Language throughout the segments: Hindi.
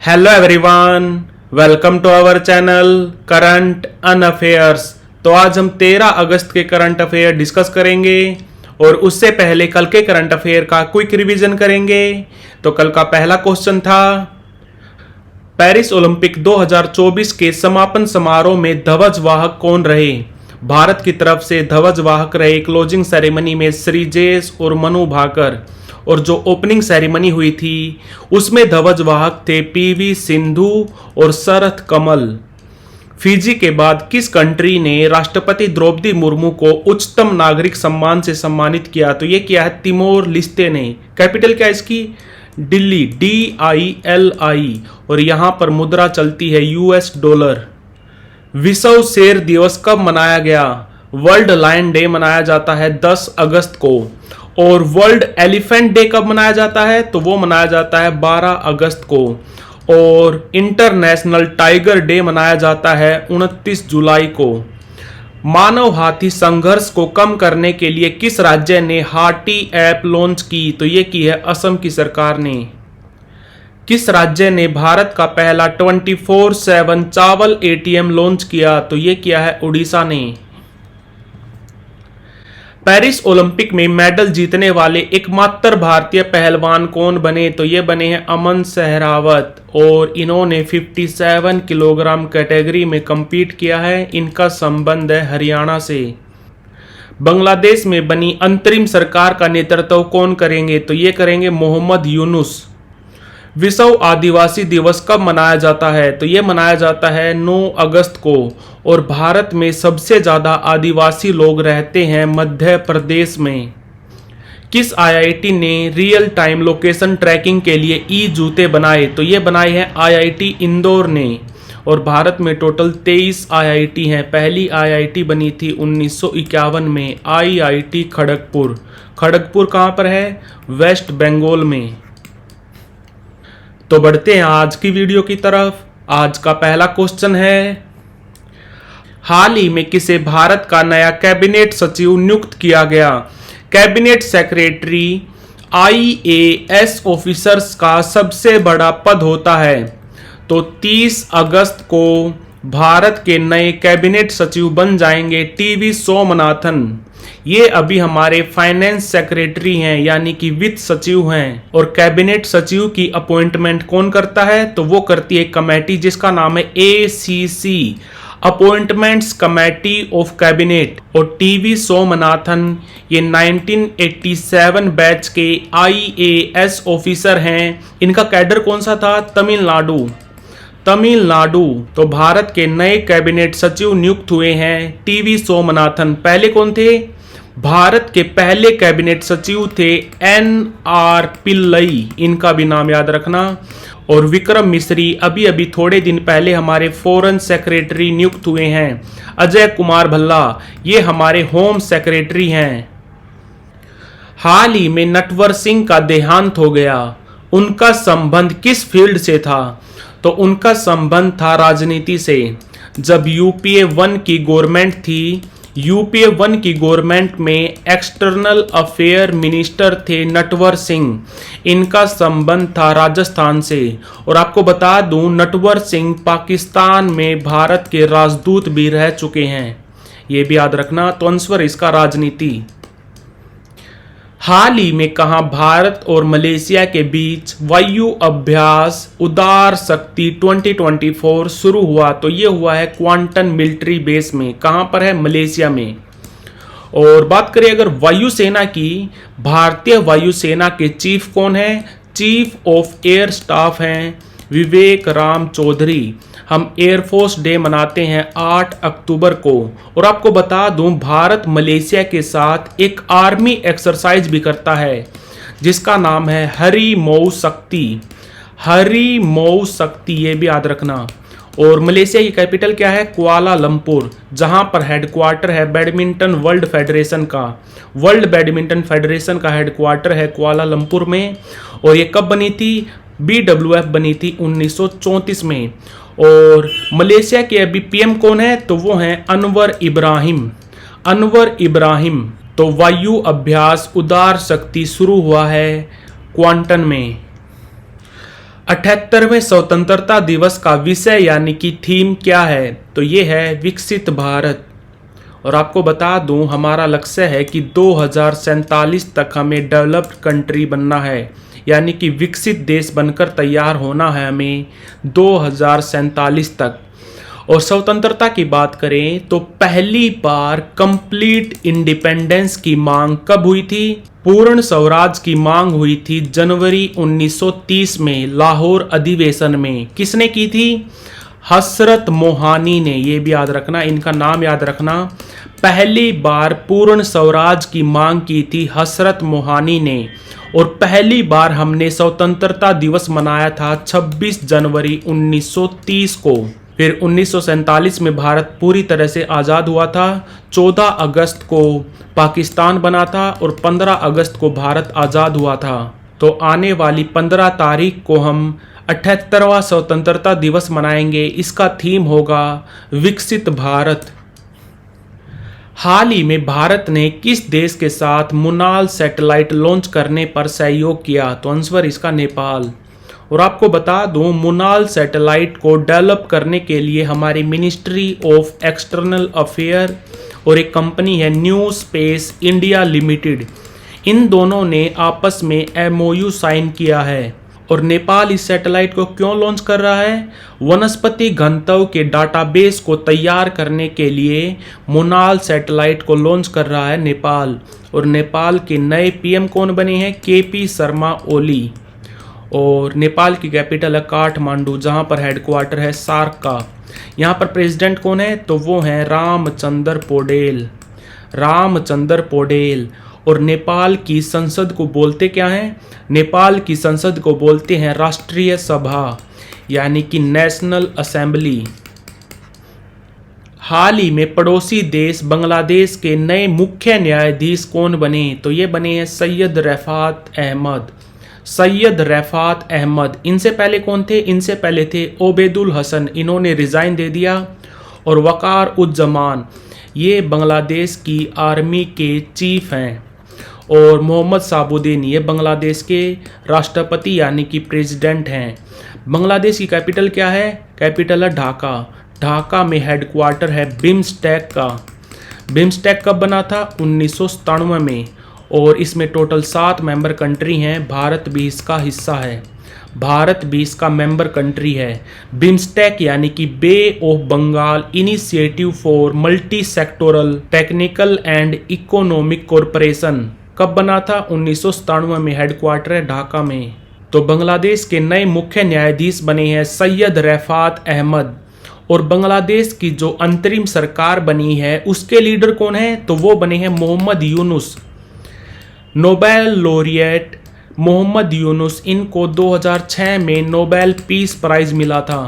Hello everyone, welcome to our channel current on affairs. तो आज हम 13 अगस्त के करंट अफेयर डिस्कस करेंगे और उससे पहले कल के करंट अफेयर का क्विक रिवीजन करेंगे। तो कल का पहला क्वेश्चन था, पेरिस ओलंपिक 2024 के समापन समारोह में ध्वजवाहक कौन रहे? भारत की तरफ से ध्वजवाहक रहे क्लोजिंग सेरेमनी में श्रीजेश और मनु भाकर, और जो ओपनिंग सेरेमनी हुई थी उसमें ध्वजवाहक थे पीवी सिंधु और शरथ कमल। फिजी के बाद किस कंट्री ने राष्ट्रपति द्रौपदी मुर्मू को उच्चतम नागरिक सम्मान से सम्मानित किया? तो ये किया है तिमोर लिस्ते ने। कैपिटल क्या है इसकी? दिल्ली, DILI। और यहां पर मुद्रा चलती है US डॉलर। विश्व शेर दिवस कब मनाया गया? वर्ल्ड लायन डे मनाया जाता है 10 अगस्त को। और वर्ल्ड एलिफेंट डे कब मनाया जाता है? तो वो मनाया जाता है 12 अगस्त को। और इंटरनेशनल टाइगर डे मनाया जाता है 29 जुलाई को। मानव हाथी संघर्ष को कम करने के लिए किस राज्य ने हाथी ऐप लॉन्च की? तो ये की है असम की सरकार ने। किस राज्य ने भारत का पहला 24/7 चावल ATM लॉन्च किया? तो ये किया है उड़ीसा ने। पेरिस ओलंपिक में मेडल जीतने वाले एकमात्र भारतीय पहलवान कौन बने? तो ये बने हैं अमन सहरावत, और इन्होंने 57 किलोग्राम कैटेगरी में compete किया है। इनका संबंध है हरियाणा से। बांग्लादेश में बनी अंतरिम सरकार का नेतृत्व कौन करेंगे? तो ये करेंगे मोहम्मद यूनुस। विश्व आदिवासी दिवस कब मनाया जाता है? तो ये मनाया जाता है 9 अगस्त को। और भारत में सबसे ज्यादा आदिवासी लोग रहते हैं मध्य प्रदेश में। किस IIT ने रियल टाइम लोकेशन ट्रैकिंग के लिए जूते बनाए? तो ये बनाए हैं IIT इंदौर ने। और भारत में टोटल 23 IIT हैं। पहली IIT बनी थी 1951 में, IIT खड़गपुर। खड़गपुर कहाँ पर है? वेस्ट बंगाल में। तो बढ़ते हैं आज की वीडियो की तरफ। आज का पहला क्वेश्चन है, हाल ही में किसे भारत का नया कैबिनेट सचिव नियुक्त किया गया? कैबिनेट सेक्रेटरी IAS ऑफिसर्स का सबसे बड़ा पद होता है। तो 30 अगस्त को भारत के नए कैबिनेट सचिव बन जाएंगे TV सोमनाथन। ये अभी हमारे फाइनेंस सेक्रेटरी हैं, यानी कि वित्त सचिव हैं। और कैबिनेट सचिव की अपॉइंटमेंट कौन करता है? तो वो करती है कमेटी जिसका नाम है ACC, appointments committee of cabinet. और TV सोमनाथन ये 1987 बैच के IAS ऑफिसर हैं। इनका कैडर कौन सा था? तमिलनाडु। तो भारत के नए कैबिनेट सचिव नियुक्त हुए हैं TV सोमनाथन। पहले कौन थे? भारत के पहले कैबिनेट सचिव थे NR पिल्लई, इनका भी नाम याद रखना। और विक्रम मिश्री अभी थोड़े दिन पहले हमारे फॉरेन सेक्रेटरी नियुक्त हुए हैं। अजय कुमार भल्ला ये हमारे होम सेक्रेटरी हैं। हाल ही में नटवर सिंह का देहांत हो गया। उनका संबंध किस फील्ड से था? तो उनका संबंध था राजनीति से। जब UPA 1 की गवर्नमेंट थी, UPA 1 की गवर्नमेंट में एक्सटर्नल अफेयर मिनिस्टर थे नटवर सिंह। इनका संबंध था राजस्थान से। और आपको बता दूं, नटवर सिंह पाकिस्तान में भारत के राजदूत भी रह चुके हैं, ये भी याद रखना। तो आंसर इसका राजनीति। हाल ही में कहा भारत और मलेशिया के बीच वायु अभ्यास उदार शक्ति 2024 शुरू हुआ? तो ये हुआ है क्वांटन मिलिट्री बेस में। कहां पर है? मलेशिया में। और बात करें अगर वायुसेना की, भारतीय वायुसेना के चीफ कौन है? चीफ ऑफ एयर स्टाफ हैं विवेक राम चौधरी। हम एयरफोर्स डे मनाते हैं 8 अक्टूबर को। और आपको बता दूं, भारत मलेशिया के साथ एक आर्मी एक्सरसाइज भी करता है जिसका नाम है हरी मऊ शक्ति, ये भी याद रखना। और मलेशिया की कैपिटल क्या है? कुआलालंपुर, जहां पर हेडक्वार्टर है बैडमिंटन वर्ल्ड फेडरेशन का। वर्ल्ड बैडमिंटन फेडरेशन का हेडक्वार्टर है कुआलालंपुर में। और ये कब बनी थी? BWF बनी थी 1934 में। और मलेशिया के अभी PM कौन है? तो वो हैं अनवर इब्राहिम। तो वायु अभ्यास उदार शक्ति शुरू हुआ है क्वांटन में। 78वें स्वतंत्रता दिवस का विषय यानी कि थीम क्या है? तो ये है विकसित भारत। और आपको बता दूं, हमारा लक्ष्य है कि 2047 तक हमें डेवलप्ड कंट्री बनना है, यानी कि विकसित देश बनकर तैयार होना है हमें 2047 तक। और स्वतंत्रता की बात करें तो पहली बार कंप्लीट इंडिपेंडेंस की मांग कब हुई थी? पूर्ण स्वराज की मांग हुई थी जनवरी 1930 में लाहौर अधिवेशन में। किसने की थी? हसरत मोहानी ने। ये भी याद रखना, इनका नाम याद रखना। पहली बार पूर्ण स्वराज की मांग की थी हसरत मोहानी ने। और पहली बार हमने स्वतंत्रता दिवस मनाया था 26 जनवरी 1930 को। फिर 1947 में भारत पूरी तरह से आज़ाद हुआ था। 14 अगस्त को पाकिस्तान बना था और 15 अगस्त को भारत आज़ाद हुआ था। तो आने वाली 15 तारीख को हम 78वां स्वतंत्रता दिवस मनाएंगे। इसका थीम होगा विकसित भारत। हाल ही में भारत ने किस देश के साथ मुनाल सैटेलाइट लॉन्च करने पर सहयोग किया? तो आंसर इसका नेपाल। और आपको बता दूं, मुनाल सैटेलाइट को डेवलप करने के लिए हमारी मिनिस्ट्री ऑफ एक्सटर्नल अफेयर और एक कंपनी है न्यू स्पेस इंडिया लिमिटेड, इन दोनों ने आपस में MOU साइन किया है। और नेपाल इस सैटेलाइट को क्यों लॉन्च कर रहा है? वनस्पति घनत्व के डाटाबेस को तैयार करने के लिए मुनाल सैटेलाइट को लॉन्च कर रहा है नेपाल। और नेपाल के नए PM कौन बने हैं? KP शर्मा ओली। और नेपाल की कैपिटल है काठमांडू, जहाँ पर हेडक्वार्टर है सार्क का। यहाँ पर प्रेसिडेंट कौन है? तो वो हैं रामचंद्र पौडेल। रामचंद्र पौडेल। और नेपाल की संसद को बोलते क्या हैं? नेपाल की संसद को बोलते हैं राष्ट्रीय सभा, यानी कि नेशनल असेंबली। हाल ही में पड़ोसी देश बांग्लादेश के नए मुख्य न्यायाधीश कौन बने? तो ये बने हैं सैयद रफात अहमद। सैयद रफात अहमद। इनसे पहले कौन थे? इनसे पहले थे ओबेदुल हसन, इन्होंने रिजाइन दे दिया। और वकार उज्जमान, ये बांग्लादेश की आर्मी के चीफ हैं। और मोहम्मद साबुद्दीन, ये बांग्लादेश के राष्ट्रपति यानी कि प्रेसिडेंट हैं। बांग्लादेश की कैपिटल क्या है? कैपिटल है ढाका। ढाका में हेडक्वार्टर है बिम्स्टेक का। बिम्स्टेक कब बना था? 1997 में। और इसमें टोटल 7 मेंबर कंट्री हैं। भारत भी इसका हिस्सा है। भारत भी इसका मेंबर कंट्री है। बिम्स्टेक यानी कि bay of Bengal initiative for multi sectoral technical and economic corporation कब बना था? 1997 में। हेडक्वार्टर है ढाका में। तो बांग्लादेश के नए मुख्य न्यायाधीश बने हैं सैयद रफात अहमद। और बांग्लादेश की जो अंतरिम सरकार बनी है उसके लीडर कौन है? तो वो बने हैं मोहम्मद यूनुस। नोबेल लॉरिएट मोहम्मद यूनुस, इनको 2006 में नोबेल पीस प्राइज मिला था।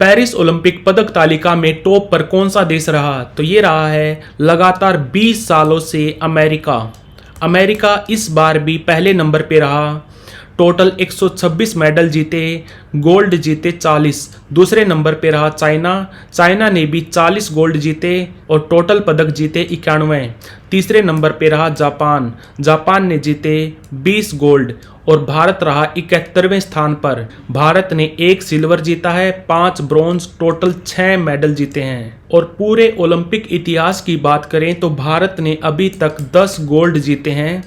पेरिस ओलंपिक पदक तालिका में टॉप पर कौन सा देश रहा? तो ये रहा है लगातार 20 सालों से अमेरिका। अमेरिका इस बार भी पहले नंबर पे रहा। टोटल 126 मेडल जीते, गोल्ड जीते 40। दूसरे नंबर पे रहा चाइना। चाइना ने भी 40 गोल्ड जीते और टोटल पदक जीते 91। तीसरे नंबर पे रहा जापान। जापान ने जीते 20 गोल्ड। और भारत रहा 71वें स्थान पर। भारत ने 1 सिल्वर जीता है, 5 ब्रॉन्ज, टोटल 6 मेडल जीते हैं। और पूरे ओलंपिक इतिहास की बात करें तो भारत ने अभी तक 10 गोल्ड जीते हैं,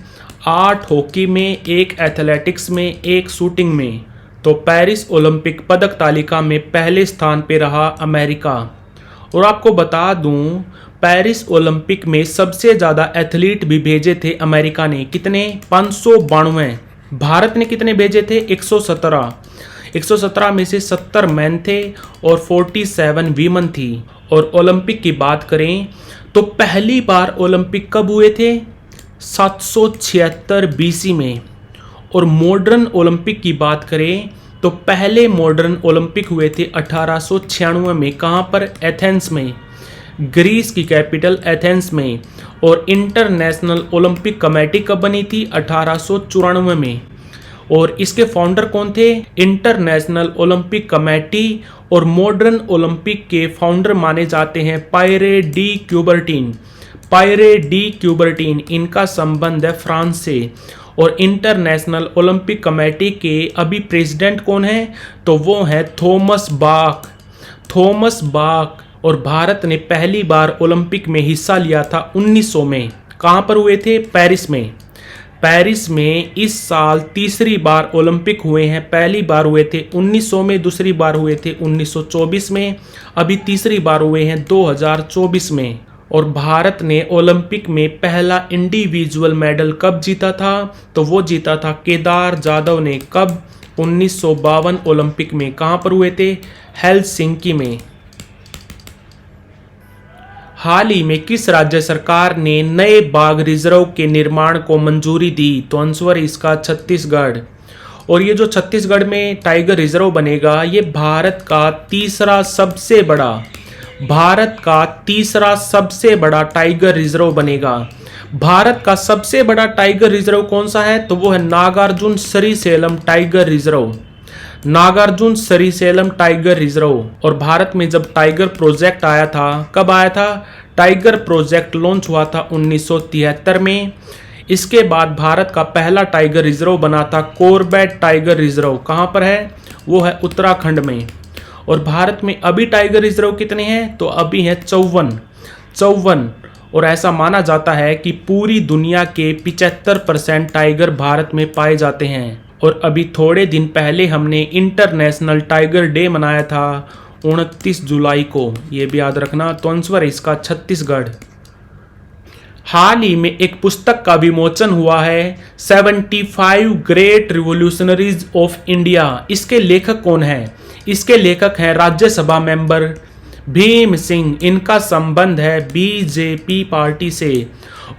8 हॉकी में, 1 एथलेटिक्स में, 1 शूटिंग में। तो पेरिस ओलंपिक पदक तालिका में पहले स्थान पे रहा अमेरिका। और आपको बता दूं, पेरिस ओलंपिक में सबसे ज़्यादा एथलीट भी भेजे थे अमेरिका ने। कितने? 592। भारत ने कितने भेजे थे? 117। 117 में से 70 मैन थे और 47 वीमन थी। और ओलंपिक की बात करें तो पहली बार ओलंपिक कब हुए थे? 776 BC में। और मॉडर्न ओलंपिक की बात करें तो पहले मॉडर्न ओलंपिक हुए थे 1896 में। कहाँ पर? एथेंस में, ग्रीस की कैपिटल एथेंस में। और इंटरनेशनल ओलंपिक कमेटी कब बनी थी? 1894 में। और इसके फाउंडर कौन थे? इंटरनेशनल ओलंपिक कमेटी और मॉडर्न ओलंपिक के फाउंडर माने जाते हैं पायरे डी क्यूबर्टीन। पायरे डी क्यूबर्टीन, इनका संबंध है फ्रांस से। और इंटरनेशनल ओलंपिक कमेटी के अभी प्रेसिडेंट कौन है? तो वो है थॉमस बाक। Thomas Bach. और भारत ने पहली बार ओलंपिक में हिस्सा लिया था 1900 में। कहाँ पर हुए थे? पेरिस में। पेरिस में इस साल तीसरी बार ओलंपिक हुए हैं। पहली बार हुए थे 1900 में, दूसरी बार हुए थे 1924 में, अभी तीसरी बार हुए हैं 2024 में। और भारत ने ओलंपिक में पहला इंडिविजुअल मेडल कब जीता था? तो वो जीता था केदार जाधव ने। कब? 1952 ओलंपिक में। कहाँ पर हुए थे? हेलसिंकी में। हाल ही में किस राज्य सरकार ने नए बाघ रिजर्व के निर्माण को मंजूरी दी? तो आंसर इसका छत्तीसगढ़। और ये जो छत्तीसगढ़ में टाइगर रिजर्व बनेगा, ये भारत का तीसरा सबसे बड़ा टाइगर रिजर्व बनेगा। भारत का सबसे बड़ा टाइगर रिजर्व कौन सा है? तो वो है Nagarjun Srisailam tiger reserve. Nagarjun Srisailam tiger reserve. और भारत में जब टाइगर प्रोजेक्ट आया था, कब आया था? टाइगर प्रोजेक्ट लॉन्च हुआ था 1973 में। इसके बाद भारत का पहला टाइगर रिजर्व बना था कॉर्बेट टाइगर रिजर्व। कहाँ पर है? वो है उत्तराखंड में। और भारत में अभी टाइगर रिजर्व कितने हैं? तो अभी हैं 54। और ऐसा माना जाता है कि पूरी दुनिया के 75% टाइगर भारत में पाए जाते हैं। और अभी थोड़े दिन पहले हमने इंटरनेशनल टाइगर डे मनाया था 29 जुलाई को, ये भी याद रखना। तो आंसर इसका छत्तीसगढ़। हाल ही में एक पुस्तक का विमोचन हुआ है 75 ग्रेट रिवॉल्यूशनरीज ऑफ इंडिया। इसके लेखक कौन है? इसके लेखक हैं राज्यसभा मेंबर भीम सिंह। इनका संबंध है बीजेपी पार्टी से।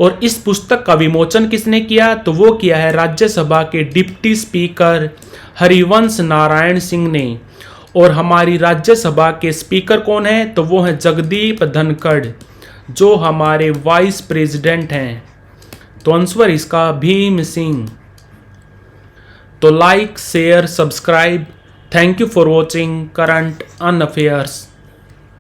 और इस पुस्तक का विमोचन किसने किया? तो वो किया है राज्यसभा के डिप्टी स्पीकर हरिवंश नारायण सिंह ने। और हमारी राज्यसभा के स्पीकर कौन है? तो वो है जगदीप धनखड़, जो हमारे वाइस प्रेसिडेंट हैं। तो आंसर इसका भीम सिंह। तो like, share, subscribe. Thank you for watching current on affairs.